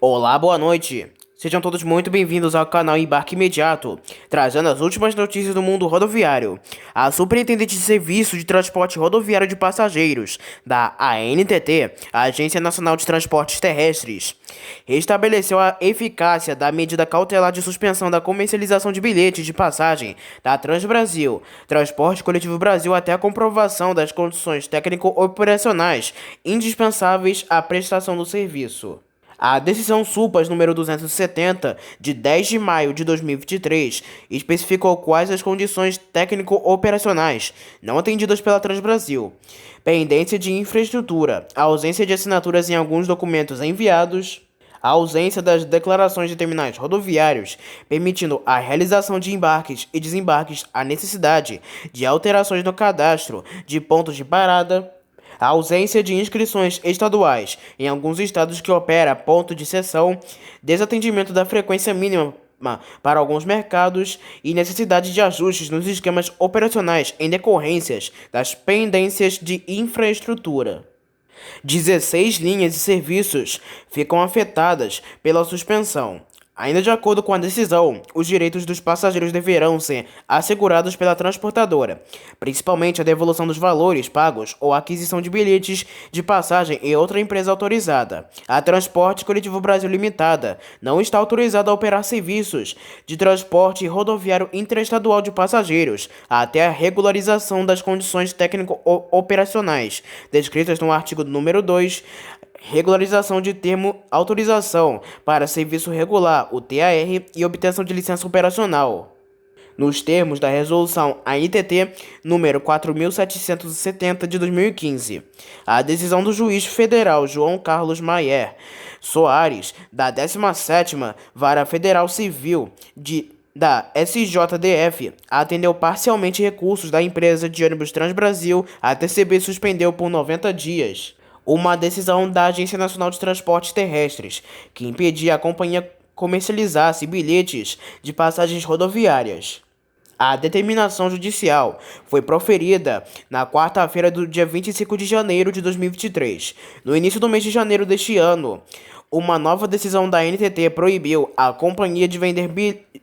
Olá, boa noite. Sejam todos muito bem-vindos ao canal Embarque Imediato, trazendo as últimas notícias do mundo rodoviário. A Superintendente de Serviço de Transporte Rodoviário de Passageiros, da ANTT, Agência Nacional de Transportes Terrestres, restabeleceu a eficácia da medida cautelar de suspensão da comercialização de bilhetes de passagem da Transbrasil, Transporte Coletivo Brasil, até a comprovação das condições técnico-operacionais indispensáveis à prestação do serviço. A decisão SUPAS número 270, de 10 de maio de 2023, especificou quais as condições técnico-operacionais não atendidas pela Transbrasil: pendência de infraestrutura, ausência de assinaturas em alguns documentos enviados, a ausência das declarações de terminais rodoviários, permitindo a realização de embarques e desembarques, a necessidade de alterações no cadastro de pontos de parada, a ausência de inscrições estaduais em alguns estados que opera ponto de seção, desatendimento da frequência mínima para alguns mercados e necessidade de ajustes nos esquemas operacionais em decorrências das pendências de infraestrutura. 16 linhas e serviços ficam afetadas pela suspensão. Ainda de acordo com a decisão, os direitos dos passageiros deverão ser assegurados pela transportadora, principalmente a devolução dos valores pagos ou a aquisição de bilhetes de passagem em outra empresa autorizada. A Transporte Coletivo Brasil Limitada não está autorizada a operar serviços de transporte rodoviário interestadual de passageiros até a regularização das condições técnico-operacionais descritas no artigo número 2, regularização de termo autorização para serviço regular, o TAR, e obtenção de licença operacional, nos termos da resolução ANTT número 4770 de 2015. A decisão do juiz federal João Carlos Maier Soares, da 17ª Vara Federal Civil da SJDF, atendeu parcialmente recursos da empresa de ônibus Transbrasil. A TCB suspendeu por 90 dias uma decisão da Agência Nacional de Transportes Terrestres, que impedia a companhia comercializasse bilhetes de passagens rodoviárias. A determinação judicial foi proferida na quarta-feira do dia 25 de janeiro de 2023. No início do mês de janeiro deste ano, uma nova decisão da ANTT proibiu a companhia de vender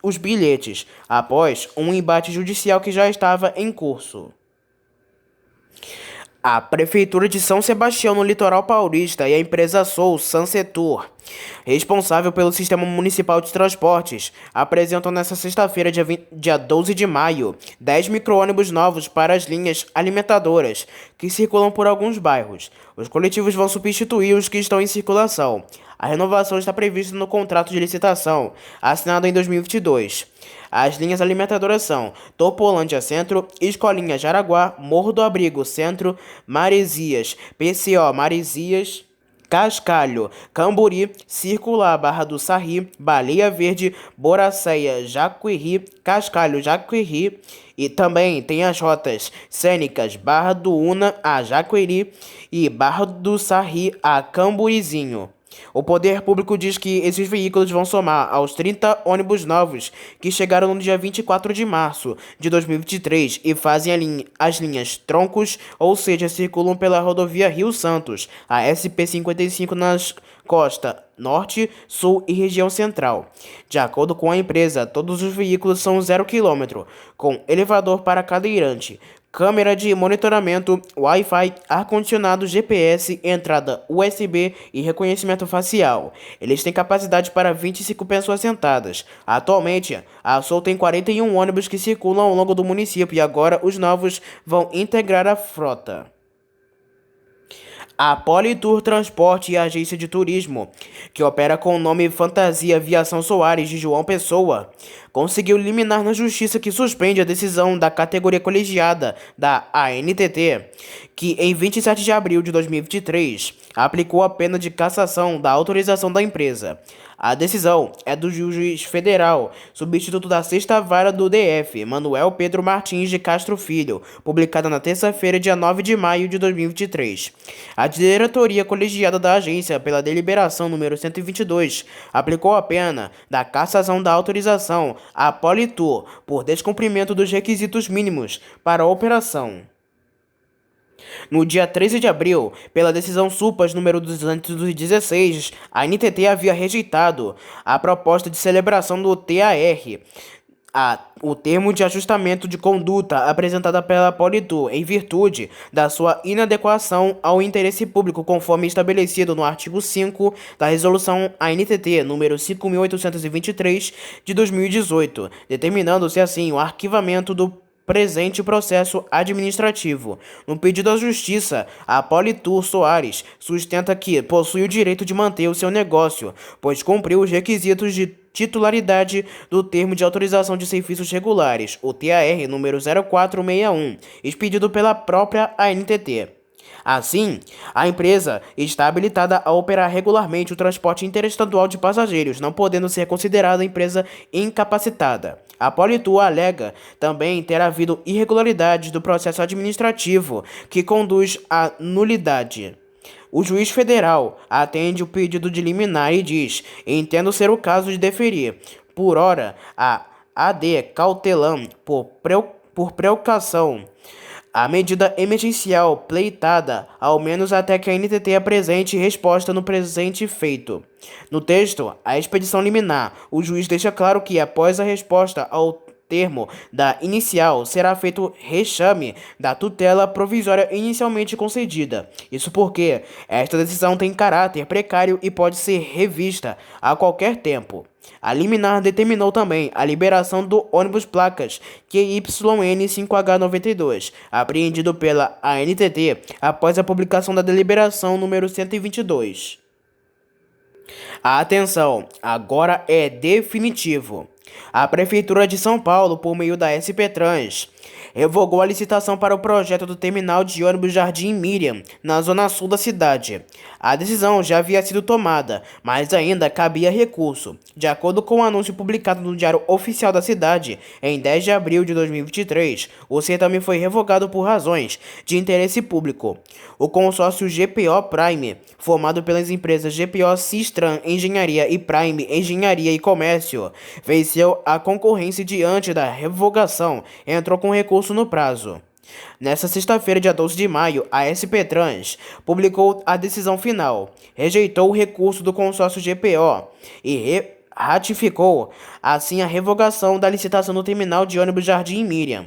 os bilhetes, após um embate judicial que já estava em curso. A Prefeitura de São Sebastião, no litoral paulista, e a empresa Sou Sansetur, responsável pelo Sistema Municipal de Transportes, apresentam nesta sexta-feira, dia 12 de maio, 10 micro-ônibus novos para as linhas alimentadoras que circulam por alguns bairros. Os coletivos vão substituir os que estão em circulação. A renovação está prevista no contrato de licitação, assinado em 2022. As linhas alimentadoras são Topolândia Centro, Escolinha Jaraguá, Morro do Abrigo Centro, Maresias, PCO Maresias, Cascalho, Camburi, Circular Barra do Sarri, Baleia Verde, Boracéia, Jacuiri, Cascalho, Jacuiri, e também tem as rotas cênicas Barra do Una a Jacuiri e Barra do Sarri a Camburizinho. O poder público diz que esses veículos vão somar aos 30 ônibus novos que chegaram no dia 24 de março de 2023 e fazem as linhas troncos, ou seja, circulam pela rodovia Rio Santos, a SP-55 nas costa norte, sul e região central. De acordo com a empresa, todos os veículos são 0 km, com elevador para cadeirante, câmera de monitoramento, Wi-Fi, ar-condicionado, GPS, entrada USB e reconhecimento facial. Eles têm capacidade para 25 pessoas sentadas. Atualmente, a Sou tem 41 ônibus que circulam ao longo do município e agora os novos vão integrar a frota. A Politour Transporte e Agência de Turismo, que opera com o nome Fantasia Aviação Soares de João Pessoa, conseguiu liminar na justiça que suspende a decisão da categoria colegiada da ANTT, que em 27 de abril de 2023 aplicou a pena de cassação da autorização da empresa. A decisão é do juiz federal, substituto da Sexta Vara do DF, Manuel Pedro Martins de Castro Filho, publicada na terça-feira, dia 9 de maio de 2023. A diretoria colegiada da agência, pela deliberação número 122, aplicou a pena da cassação da autorização à Politour por descumprimento dos requisitos mínimos para a operação. No dia 13 de abril, pela decisão SUPAS número 216, a NTT havia rejeitado a proposta de celebração do TAR, o termo de ajustamento de conduta apresentada pela Politur em virtude da sua inadequação ao interesse público conforme estabelecido no artigo 5 da resolução ANTT número 5.823 de 2018, determinando-se assim o arquivamento do presente processo administrativo. No pedido à Justiça, a Politur Soares sustenta que possui o direito de manter o seu negócio, pois cumpriu os requisitos de titularidade do Termo de Autorização de Serviços Regulares, o TAR número 0461, expedido pela própria ANTT. Assim, a empresa está habilitada a operar regularmente o transporte interestadual de passageiros, não podendo ser considerada empresa incapacitada. A Politur alega também ter havido irregularidades do processo administrativo que conduz à nulidade. O juiz federal atende o pedido de liminar e diz: entendo ser o caso de deferir, por hora, a AD cautelam por precaução a medida emergencial pleitada, ao menos até que a NTT apresente resposta no presente feito. No texto, a expedição liminar, o juiz deixa claro que, após a resposta ao termo da inicial, será feito rechame da tutela provisória inicialmente concedida. Isso porque esta decisão tem caráter precário e pode ser revista a qualquer tempo. A liminar determinou também a liberação do ônibus placas QYN5H92, apreendido pela ANTT após a publicação da deliberação número 122. Atenção, agora é definitivo. A Prefeitura de São Paulo, por meio da SP Trans, revogou a licitação para o projeto do terminal de ônibus Jardim Miriam, na zona sul da cidade. A decisão já havia sido tomada, mas ainda cabia recurso. De acordo com o anúncio publicado no Diário Oficial da cidade, em 10 de abril de 2023, o certame foi revogado por razões de interesse público. O consórcio GPO Prime, formado pelas empresas GPO Sistran Engenharia e Prime Engenharia e Comércio, venceu a concorrência diante da revogação e entrou com recurso no prazo. Nesta sexta-feira, dia 12 de maio, a SP Trans publicou a decisão final, rejeitou o recurso do consórcio GPO e ratificou, assim, a revogação da licitação do terminal de ônibus Jardim Miriam.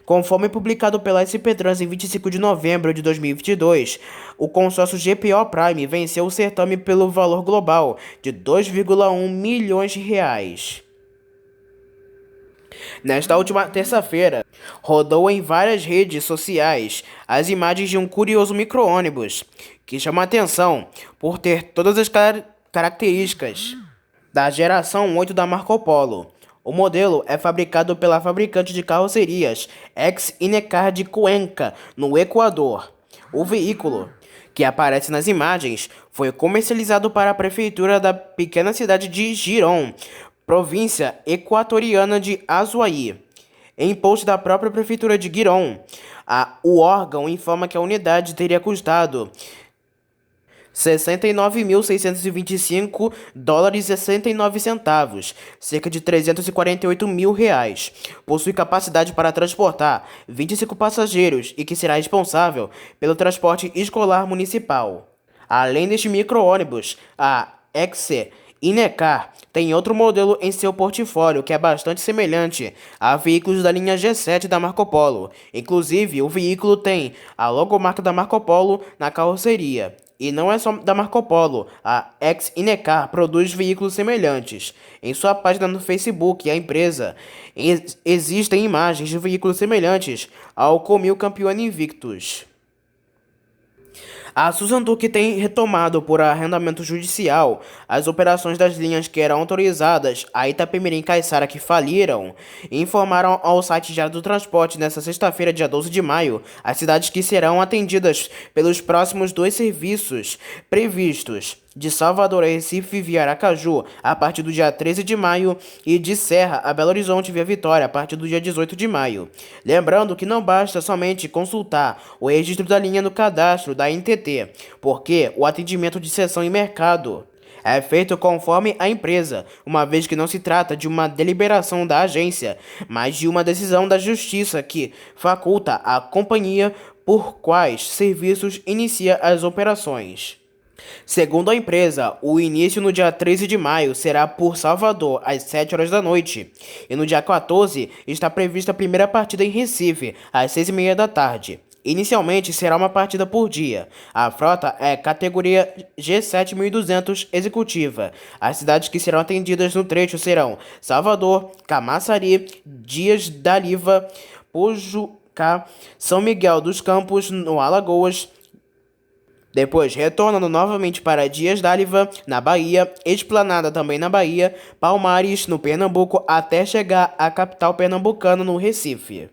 Conforme publicado pela SP Trans em 25 de novembro de 2022, o consórcio GPO Prime venceu o certame pelo valor global de 2,1 milhões de reais. Nesta última terça-feira, rodou em várias redes sociais as imagens de um curioso micro-ônibus, que chama a atenção por ter todas as características da geração 8 da Marco Polo. O modelo é fabricado pela fabricante de carrocerias Ex-Inecar de Cuenca, no Equador. O veículo, que aparece nas imagens, foi comercializado para a prefeitura da pequena cidade de Girón, província equatoriana de Azuaí. Em post da própria prefeitura de Girón, o órgão informa que a unidade teria custado $69.625,69, cerca de R$348 mil. Possui capacidade para transportar 25 passageiros e que será responsável pelo transporte escolar municipal. Além deste micro-ônibus, a Ex-Inecar tem outro modelo em seu portfólio que é bastante semelhante a veículos da linha G7 da Marco Polo. Inclusive, o veículo tem a logomarca da Marco Polo na carroceria. E não é só da Marco Polo, a Ex-Inecar produz veículos semelhantes. Em sua página no Facebook, a empresa existem imagens de veículos semelhantes ao Comil Campione Invictus. A Suzanduc tem retomado por arrendamento judicial as operações das linhas que eram autorizadas a Itapemirim e Caiçara que faliram e informaram ao site Diário do Transporte nesta sexta-feira, dia 12 de maio, as cidades que serão atendidas pelos próximos dois serviços previstos: de Salvador a Recife via Aracaju, a partir do dia 13 de maio, e de Serra a Belo Horizonte via Vitória, a partir do dia 18 de maio. Lembrando que não basta somente consultar o registro da linha no cadastro da NTT, porque o atendimento de seção e mercado é feito conforme a empresa, uma vez que não se trata de uma deliberação da agência, mas de uma decisão da Justiça que faculta a companhia por quais serviços inicia as operações. Segundo a empresa, o início no dia 13 de maio será por Salvador, às 7 horas da noite. E no dia 14 está prevista a primeira partida em Recife, às 6h30 da tarde. Inicialmente será uma partida por dia. A frota é categoria G7200 executiva. As cidades que serão atendidas no trecho serão Salvador, Camaçari, Dias d'Aliva, Pojucá, São Miguel dos Campos, no Alagoas. Depois, retornando novamente para Dias d'Aliva, na Bahia, Esplanada também na Bahia, Palmares, no Pernambuco, até chegar à capital pernambucana, no Recife.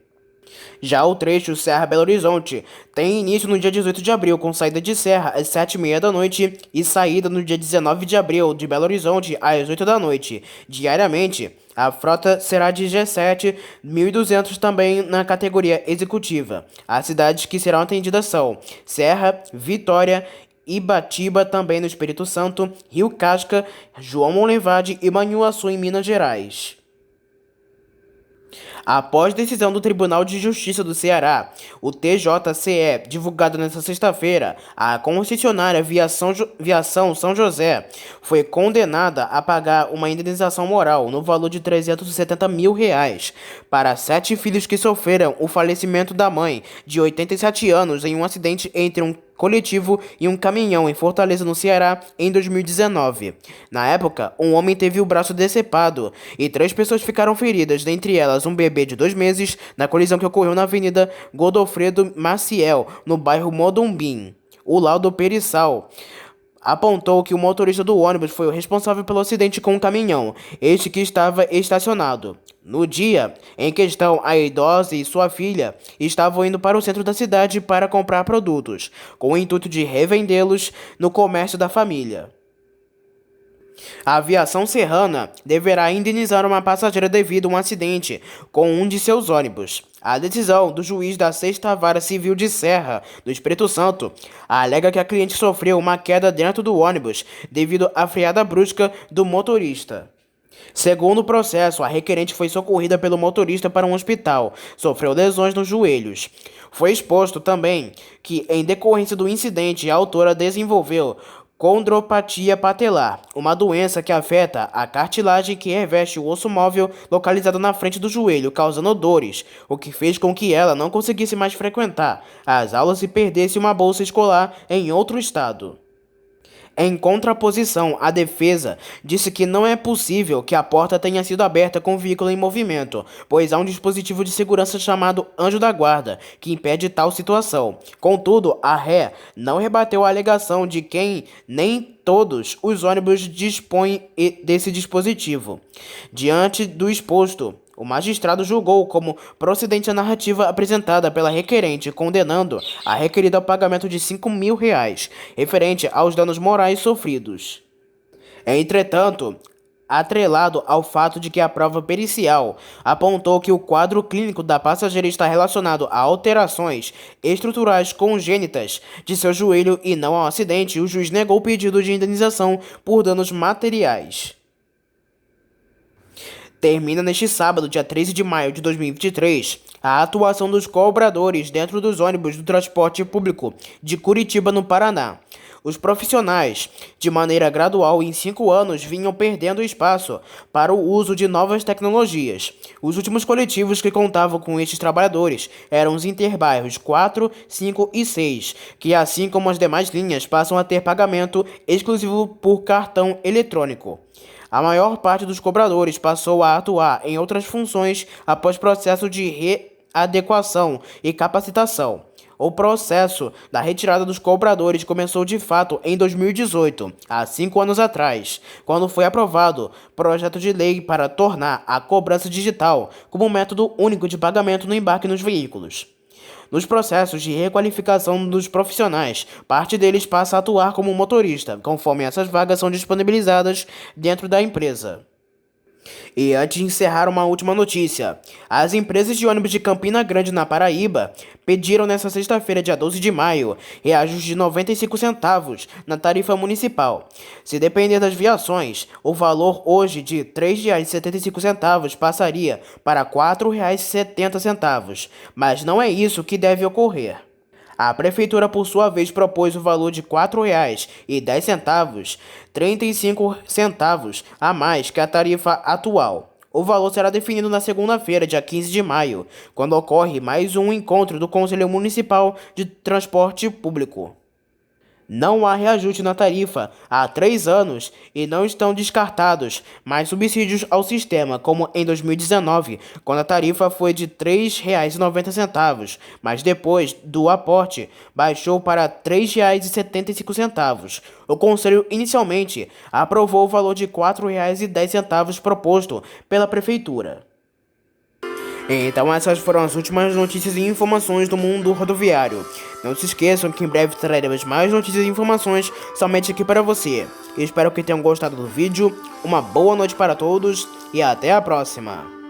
Já o trecho Serra-Belo Horizonte tem início no dia 18 de abril, com saída de Serra às 7h30 da noite e saída no dia 19 de abril de Belo Horizonte às 8 da noite. Diariamente, a frota será de G7 1.200 também na categoria executiva. As cidades que serão atendidas são Serra, Vitória, Ibatiba também no Espírito Santo, Rio Casca, João Monlevade e Manhuaçu em Minas Gerais. Após decisão do Tribunal de Justiça do Ceará, o TJCE, divulgado nesta sexta-feira, a concessionária Viação São José foi condenada a pagar uma indenização moral no valor de R$ 370 mil para 7 filhos que sofreram o falecimento da mãe, de 87 anos, em um acidente entre um coletivo e um caminhão em Fortaleza, no Ceará, em 2019. Na época, um homem teve o braço decepado e 3 pessoas ficaram feridas, dentre elas um bebê de 2 meses, na colisão que ocorreu na Avenida Godofredo Maciel, no bairro Modumbim. O laudo pericial apontou que o motorista do ônibus foi o responsável pelo acidente com o caminhão, este que estava estacionado. No dia em questão, a idosa e sua filha estavam indo para o centro da cidade para comprar produtos, com o intuito de revendê-los no comércio da família. A aviação serrana deverá indenizar uma passageira devido a um acidente com um de seus ônibus. A decisão do juiz da 6ª Vara Civil de Serra, do Espírito Santo, alega que a cliente sofreu uma queda dentro do ônibus devido à freada brusca do motorista. Segundo o processo, a requerente foi socorrida pelo motorista para um hospital, sofreu lesões nos joelhos. Foi exposto também que, em decorrência do incidente, a autora desenvolveu condropatia patelar, uma doença que afeta a cartilagem que reveste o osso móvel localizado na frente do joelho, causando dores, o que fez com que ela não conseguisse mais frequentar as aulas e perdesse uma bolsa escolar em outro estado. Em contraposição, a defesa disse que não é possível que a porta tenha sido aberta com o veículo em movimento, pois há um dispositivo de segurança chamado Anjo da Guarda, que impede tal situação. Contudo, a ré não rebateu a alegação de que nem todos os ônibus dispõem desse dispositivo. Diante do exposto, o magistrado julgou como procedente a narrativa apresentada pela requerente, condenando a requerida ao pagamento de R$ 5 mil, referente aos danos morais sofridos. Entretanto, atrelado ao fato de que a prova pericial apontou que o quadro clínico da passageira está relacionado a alterações estruturais congênitas de seu joelho e não ao acidente, o juiz negou o pedido de indenização por danos materiais. Termina neste sábado, dia 13 de maio de 2023, a atuação dos cobradores dentro dos ônibus do transporte público de Curitiba, no Paraná. Os profissionais, de maneira gradual em 5 anos, vinham perdendo espaço para o uso de novas tecnologias. Os últimos coletivos que contavam com estes trabalhadores eram os interbairros 4, 5 e 6, que, assim como as demais linhas, passam a ter pagamento exclusivo por cartão eletrônico. A maior parte dos cobradores passou a atuar em outras funções após processo de readequação e capacitação. O processo da retirada dos cobradores começou de fato em 2018, há 5 anos atrás, quando foi aprovado projeto de lei para tornar a cobrança digital como um método único de pagamento no embarque nos veículos. Nos processos de requalificação dos profissionais, parte deles passa a atuar como motorista, conforme essas vagas são disponibilizadas dentro da empresa. E antes de encerrar, uma última notícia. As empresas de ônibus de Campina Grande, na Paraíba, pediram nesta sexta-feira, dia 12 de maio, reajuste de 95 centavos na tarifa municipal. Se depender das viações, o valor hoje de R$ 3,75 passaria para R$ 4,70. Mas não é isso que deve ocorrer. A prefeitura, por sua vez, propôs o valor de R$ 4,10, 35 centavos a mais que a tarifa atual. O valor será definido na segunda-feira, dia 15 de maio, quando ocorre mais um encontro do Conselho Municipal de Transporte Público. Não há reajuste na tarifa há 3 anos e não estão descartados mais subsídios ao sistema, como em 2019, quando a tarifa foi de R$ 3,90, mas depois do aporte baixou para R$ 3,75. O Conselho inicialmente aprovou o valor de R$ 4,10 proposto pela Prefeitura. Então essas foram as últimas notícias e informações do mundo rodoviário. Não se esqueçam que em breve traremos mais notícias e informações somente aqui para você. Espero que tenham gostado do vídeo, uma boa noite para todos e até a próxima!